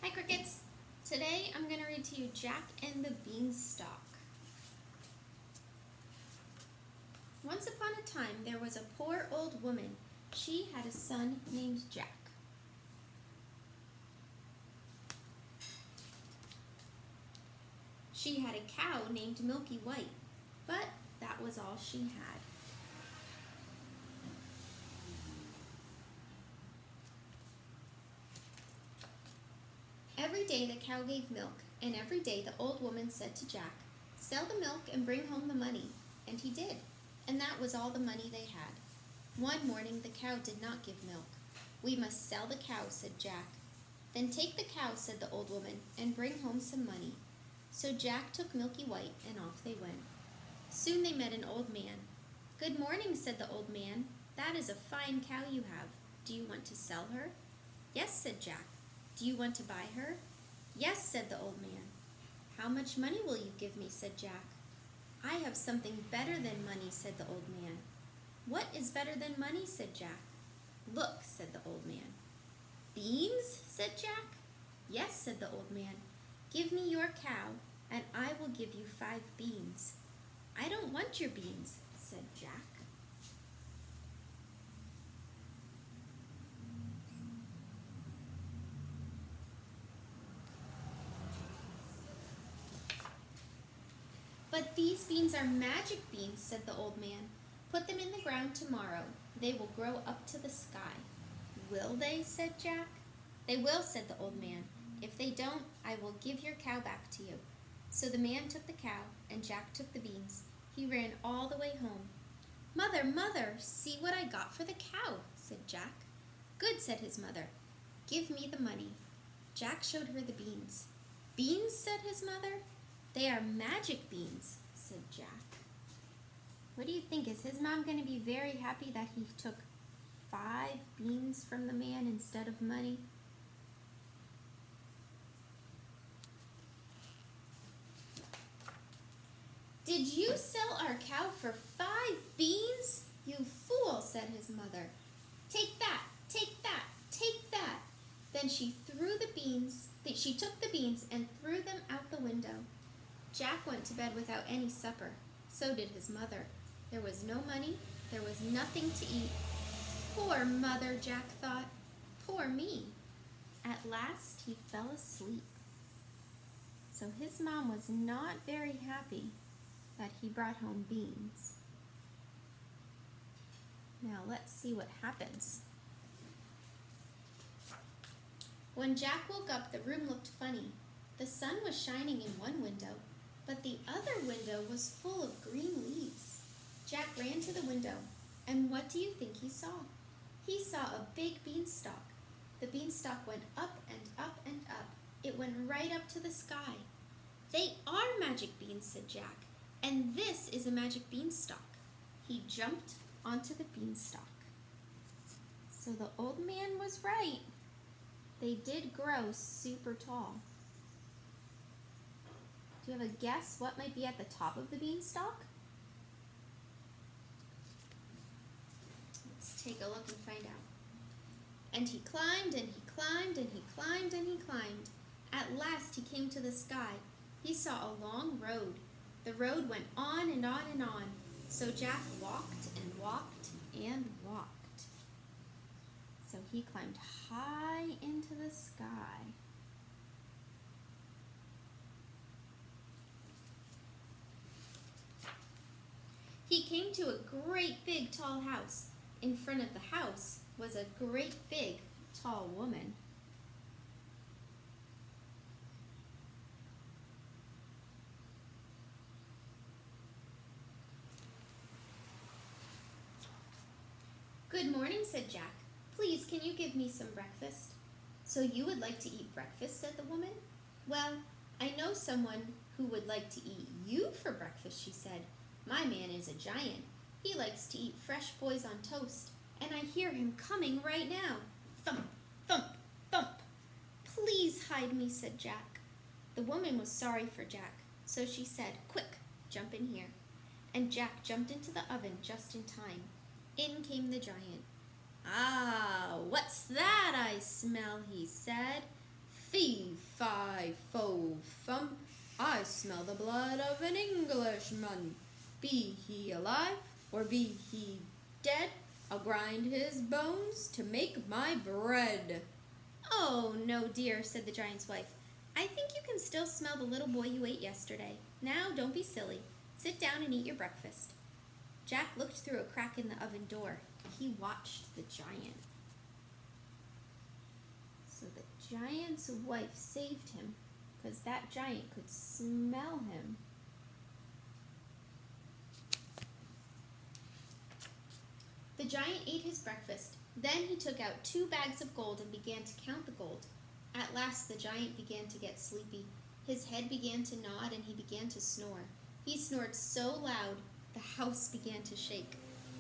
Hi Crickets! Today I'm going to read to you Jack and the Beanstalk. Once upon a time there was a poor old woman. She had a son named Jack. She had a cow named Milky White, but that was all she had. Every day the cow gave milk, and every day the old woman said to Jack, "Sell the milk and bring home the money." And he did, and that was all the money they had. One morning the cow did not give milk. "We must sell the cow," said Jack. "Then take the cow," said the old woman, "and bring home some money." So Jack took Milky White, and off they went. Soon they met an old man. "Good morning," said the old man. "That is a fine cow you have. Do you want to sell her?" "Yes," said Jack. "Do you want to buy her?" "Yes," said the old man. "How much money will you give me?" said Jack. "I have something better than money," said the old man. "What is better than money?" said Jack. "Look," said the old man. "Beans?" said Jack. "Yes," said the old man. "Give me your cow, and I will give you 5 beans." "I don't want your beans," said Jack. "But these beans are magic beans," said the old man. "Put them in the ground tomorrow. They will grow up to the sky." "Will they?" said Jack. "They will," said the old man. "If they don't, I will give your cow back to you." So the man took the cow, and Jack took the beans. He ran all the way home. "Mother, mother, see what I got for the cow," said Jack. "Good," said his mother. "Give me the money." Jack showed her the beans. "Beans?" said his mother. "They are magic beans," said Jack. What do you think? Is his mom going to be very happy that he took 5 beans from the man instead of money? "Did you sell our cow for 5 beans? You fool," said his mother. "Take that, take that, take that." Then she took the beans and threw them out the window. Jack went to bed without any supper. So did his mother. There was no money. There was nothing to eat. Poor mother, Jack thought. Poor me. At last he fell asleep. So his mom was not very happy that he brought home beans. Now let's see what happens. When Jack woke up, the room looked funny. The sun was shining in one window, but the other window was full of green leaves. Jack ran to the window, and what do you think he saw? He saw a big beanstalk. The beanstalk went up and up and up. It went right up to the sky. "They are magic beans," said Jack, "and this is a magic beanstalk." He jumped onto the beanstalk. So the old man was right. They did grow super tall. Do you have a guess what might be at the top of the beanstalk? Let's take a look and find out. And he climbed, and he climbed, and he climbed, and he climbed. At last he came to the sky. He saw a long road. The road went on and on and on. So Jack walked and walked and walked. So he climbed high into the sky. He came to a great big tall house. In front of the house was a great big tall woman. "Good morning," said Jack. "Please, can you give me some breakfast?" "So you would like to eat breakfast?" said the woman. "Well, I know someone who would like to eat you for breakfast," she said. "My man is a giant. He likes to eat fresh boys on toast, and I hear him coming right now. Thump, thump, thump." "Please hide me," said Jack. The woman was sorry for Jack, so she said, "Quick, jump in here." And Jack jumped into the oven just in time. In came the giant. "Ah, what's that I smell?" he said. "Fee, fo, fum, I smell the blood of an Englishman. Be he alive, or be he dead, I'll grind his bones to make my bread. "Oh, no, dear," said the giant's wife. "I think you can still smell the little boy you ate yesterday. Now, don't be silly. Sit down and eat your breakfast." Jack looked through a crack in the oven door. He watched the giant. So the giant's wife saved him, because that giant could smell him. The giant ate his breakfast. Then he took out 2 bags of gold and began to count the gold. At last the giant began to get sleepy. His head began to nod and he began to snore. He snored so loud, the house began to shake.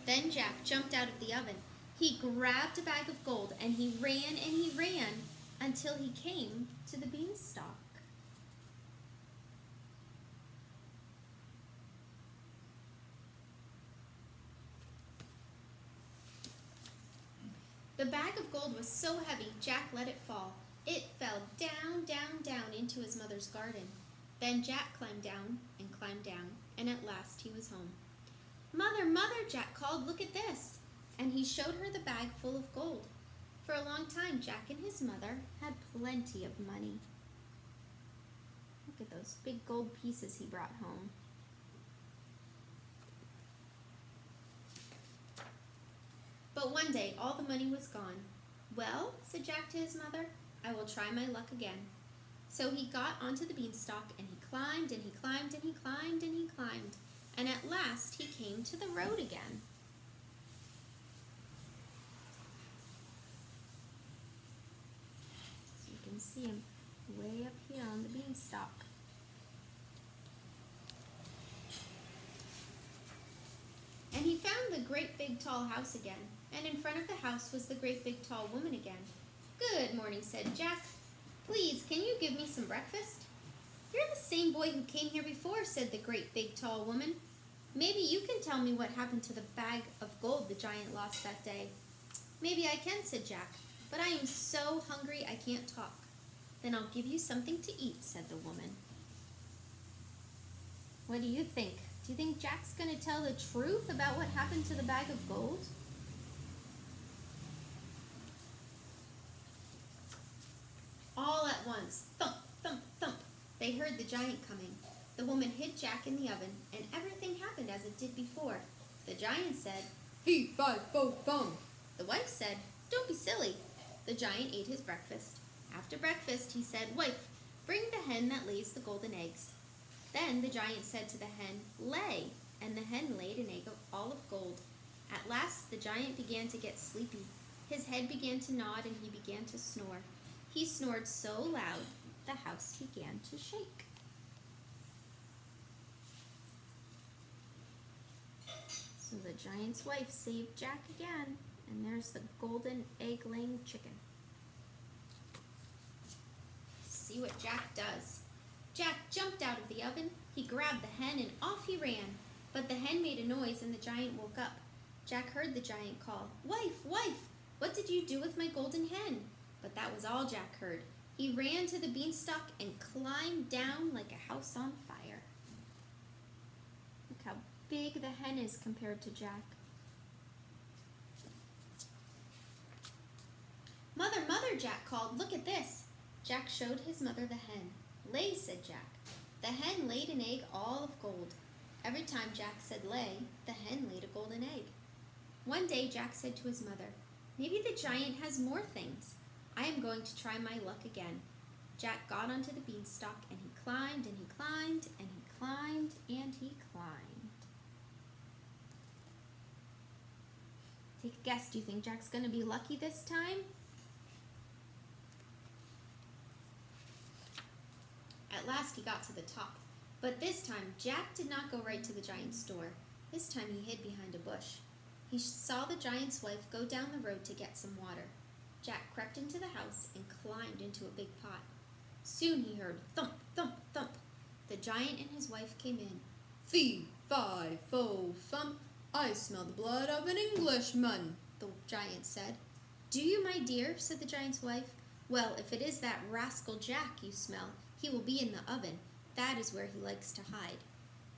Then Jack jumped out of the oven. He grabbed a bag of gold and he ran until he came to the beanstalk. The bag of gold was so heavy, Jack let it fall. It fell down, down, down into his mother's garden. Then Jack climbed down, and at last he was home. "Mother, Mother," Jack called, "look at this." And he showed her the bag full of gold. For a long time, Jack and his mother had plenty of money. Look at those big gold pieces he brought home. But one day, all the money was gone. "Well," said Jack to his mother, "I will try my luck again." So he got onto the beanstalk and he climbed and he climbed and he climbed and he climbed. And at last he came to the road again. So you can see him way up here on the beanstalk. And he found the great big tall house again. And in front of the house was the great big tall woman again. "Good morning," said Jack. "Please, can you give me some breakfast?" "You're the same boy who came here before," said the great big tall woman. "Maybe you can tell me what happened to the bag of gold the giant lost that day." "Maybe I can," said Jack, "but I am so hungry I can't talk." "Then I'll give you something to eat," said the woman. What do you think? Do you think Jack's going to tell the truth about what happened to the bag of gold? All at once, thump, thump, thump, they heard the giant coming. The woman hid Jack in the oven, and everything happened as it did before. The giant said, "Fee, fi, fo, fum." The wife said, "Don't be silly." The giant ate his breakfast. After breakfast, he said, "Wife, bring the hen that lays the golden eggs." Then the giant said to the hen, "Lay," and the hen laid an egg all of gold. At last the giant began to get sleepy. His head began to nod and he began to snore. He snored so loud, the house began to shake. So the giant's wife saved Jack again, and there's the golden egg-laying chicken. See what Jack does. Jack jumped out of the oven, he grabbed the hen, and off he ran. But the hen made a noise and the giant woke up. Jack heard the giant call, "Wife, wife, what did you do with my golden hen?" But that was all Jack heard. He ran to the beanstalk and climbed down like a house on fire. Look how big the hen is compared to Jack. "Mother, Mother," Jack called, "look at this." Jack showed his mother the hen. "Lay," said Jack. The hen laid an egg all of gold. Every time Jack said lay, the hen laid a golden egg. One day Jack said to his mother, "Maybe the giant has more things. I am going to try my luck again." Jack got onto the beanstalk and he climbed and he climbed and he climbed and he climbed. Take a guess, do you think Jack's going to be lucky this time? At last he got to the top, but this time Jack did not go right to the giant's door. This time he hid behind a bush. He saw the giant's wife go down the road to get some water. Jack crept into the house and climbed into a big pot. Soon he heard thump, thump, thump. The giant and his wife came in. "Fee, fi, fo, fum, I smell the blood of an Englishman," the giant said. "Do you, my dear?" said the giant's wife. "Well, if it is that rascal Jack you smell, He will be in the oven. That is where he likes to hide."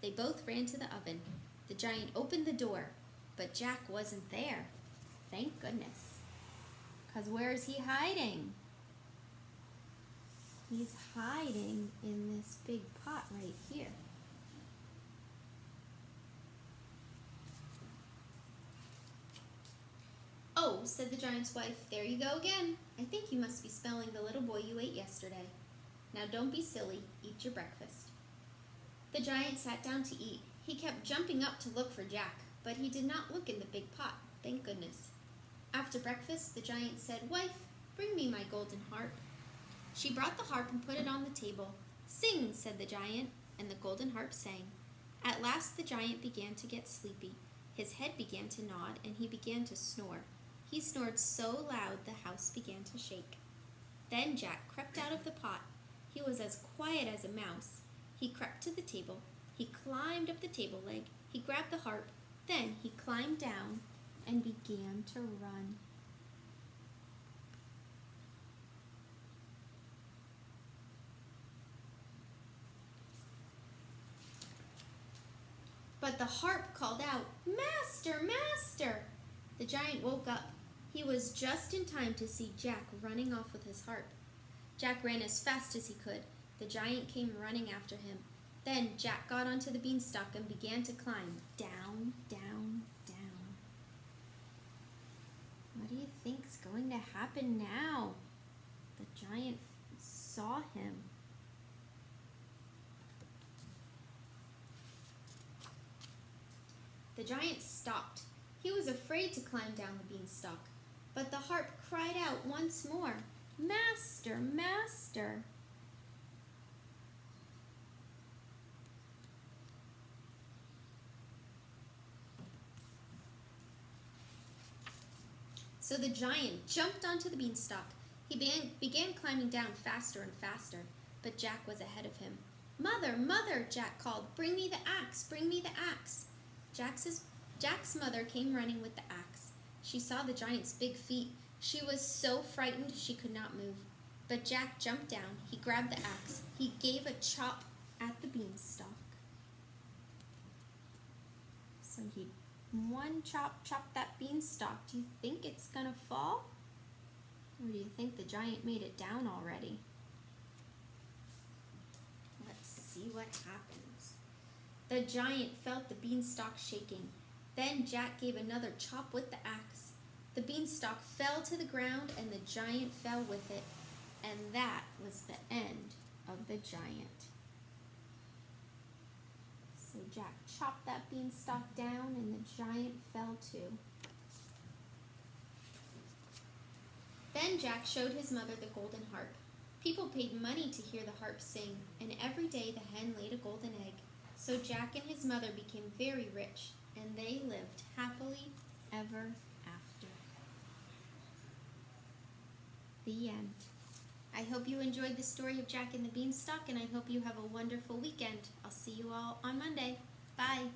They both ran to the oven. The giant opened the door, but Jack wasn't there. Thank goodness. 'Cause where is he hiding? He's hiding in this big pot right here. "Oh," said the giant's wife, "there you go again. I think you must be smelling the little boy you ate yesterday. Now don't be silly, eat your breakfast." The giant sat down to eat. He kept jumping up to look for Jack, but he did not look in the big pot, thank goodness. After breakfast, the giant said, "Wife, bring me my golden harp." She brought the harp and put it on the table. "Sing," said the giant, and the golden harp sang. At last the giant began to get sleepy. His head began to nod, and he began to snore. He snored so loud the house began to shake. Then Jack crept out of the pot. He was as quiet as a mouse. He crept to the table. He climbed up the table leg. He grabbed the harp. Then he climbed down and began to run. But the harp called out, "Master, master!" The giant woke up. He was just in time to see Jack running off with his harp. Jack ran as fast as he could. The giant came running after him. Then Jack got onto the beanstalk and began to climb down, down, down. What do you think's going to happen now? The giant saw him. The giant stopped. He was afraid to climb down the beanstalk, but the harp cried out once more, "Master, master!" So the giant jumped onto the beanstalk. He began climbing down faster and faster, but Jack was ahead of him. "Mother, mother!" Jack called. "Bring me the axe, bring me the axe!" Jack's mother came running with the axe. She saw the giant's big feet. She was so frightened she could not move. But Jack jumped down. He grabbed the axe. He gave a chop at the beanstalk. So he one chop chopped that beanstalk. Do you think it's gonna fall? Or do you think the giant made it down already? Let's see what happens. The giant felt the beanstalk shaking. Then Jack gave another chop with the axe. The beanstalk fell to the ground and the giant fell with it. And that was the end of the giant. So Jack chopped that beanstalk down and the giant fell too. Then Jack showed his mother the golden harp. People paid money to hear the harp sing, and every day the hen laid a golden egg. So Jack and his mother became very rich, and they lived happily ever after. The end. I hope you enjoyed the story of Jack and the Beanstalk, and I hope you have a wonderful weekend. I'll see you all on Monday. Bye.